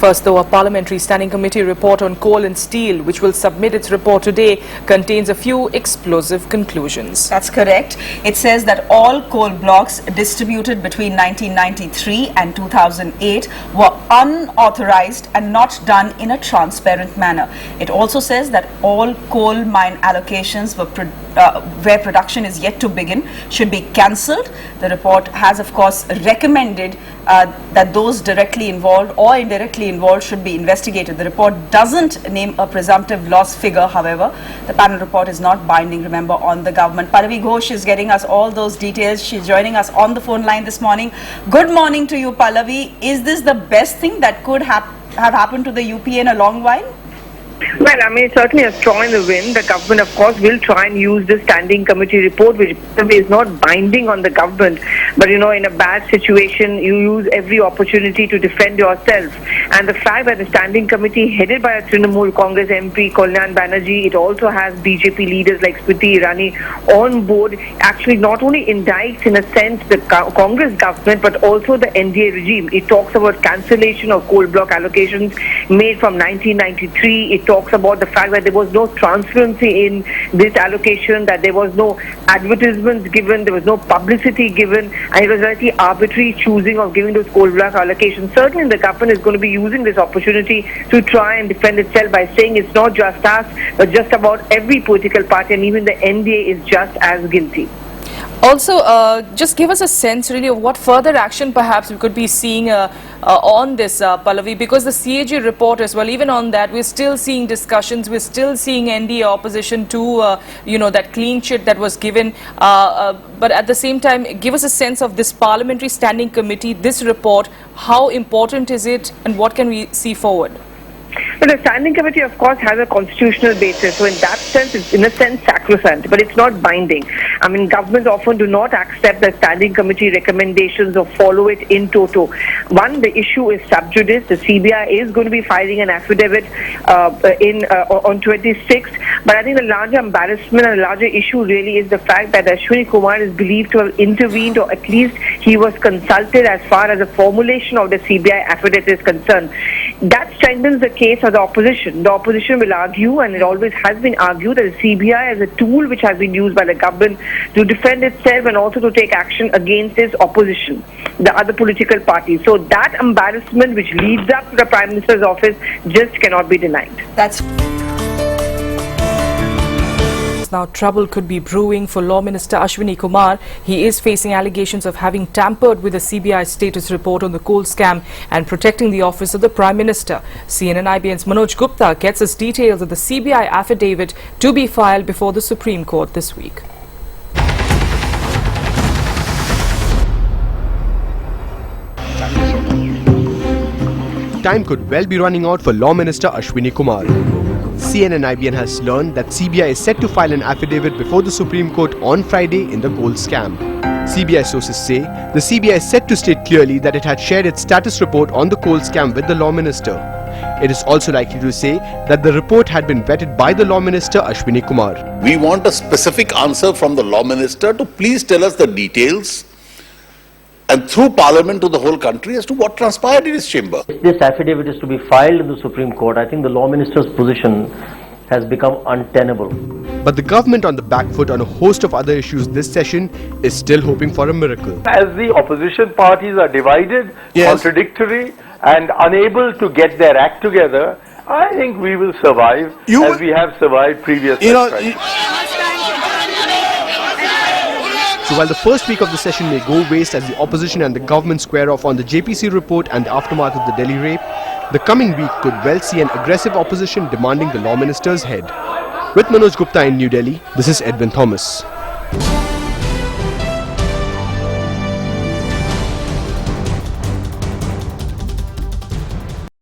First, though, a parliamentary standing committee report on coal and steel, which will submit its report today, contains a few explosive conclusions. That's correct. It says that all coal blocks distributed between 1993 and 2008 were unauthorized and not done in a transparent manner. It also says that all coal mine allocations where production is yet to begin should be cancelled. The report has, of course, recommended that those directly involved or indirectly involved should be investigated. The report doesn't name a presumptive loss figure, however. The panel report is not binding, remember, on the government. Pallavi Ghosh is getting us all those details. She's joining us on the phone line this morning. Good morning to you, Pallavi. Is this the best thing that could have happened to the UP in a long while? Well, I mean, it's certainly a straw in the wind. The government, of course, will try and use this standing committee report, which is not binding on the government. But, you know, in a bad situation, you use every opportunity to defend yourself. And the fact that the standing committee, headed by a Trinamool Congress MP, Kalyan Banerjee, it also has BJP leaders like Smriti Irani on board, actually not only indicts, in a sense, the Congress government, but also the NDA regime. It talks about cancellation of coal block allocations made from 1993. It talks about the fact that there was no transparency in this allocation, that there was no advertisements given, there was no publicity given, and it was very arbitrary choosing of giving those coal block allocations. Certainly the government is going to be using this opportunity to try and defend itself by saying it's not just us, but just about every political party, and even the NDA is just as guilty. Also, just give us a sense really of what further action perhaps we could be seeing on this, Pallavi, because the CAG report as well, even on that, we're still seeing discussions, we're still seeing NDA opposition to, you know, that clean chit that was given. But at the same time, give us a sense of this parliamentary standing committee, this report, how important is it and what can we see forward? Well, the standing committee, of course, has a constitutional basis. So in that sense, it's in a sense sacrosanct, but it's not binding. I mean, governments often do not accept the standing committee recommendations or follow it in toto. One, the issue is sub judice. The CBI is going to be filing an affidavit on 26th. But I think the larger embarrassment and the larger issue really is the fact that Ashwini Kumar is believed to have intervened, or at least he was consulted as far as the formulation of the CBI affidavit is concerned. That strengthens the case of the opposition. The opposition will argue, and it always has been argued, that the CBI is a tool which has been used by the government to defend itself and also to take action against its opposition, the other political parties. So that embarrassment which leads up to the Prime Minister's office just cannot be denied. Now, trouble could be brewing for Law Minister Ashwini Kumar. He is facing allegations of having tampered with the CBI status report on the coal scam and protecting the office of the Prime Minister. CNN-IBN's Manoj Gupta gets us details of the CBI affidavit to be filed before the Supreme Court this week. Time could well be running out for Law Minister Ashwini Kumar. CNN-IBN has learned that CBI is set to file an affidavit before the Supreme Court on Friday in the coal scam. CBI sources say the CBI is set to state clearly that it had shared its status report on the coal scam with the Law Minister. It is also likely to say that the report had been vetted by the Law Minister Ashwini Kumar. We want a specific answer from the Law Minister to please tell us the details, and through Parliament to the whole country, as to what transpired in his chamber. If this affidavit is to be filed in the Supreme Court, I think the Law Minister's position has become untenable. But the government on the back foot on a host of other issues this session is still hoping for a miracle. As the opposition parties are divided, contradictory and unable to get their act together, I think we will survive as we have survived previously. So while the first week of the session may go waste as the opposition and the government square off on the JPC report and the aftermath of the Delhi rape, the coming week could well see an aggressive opposition demanding the Law Minister's head. With Manoj Gupta in New Delhi, this is Edwin Thomas.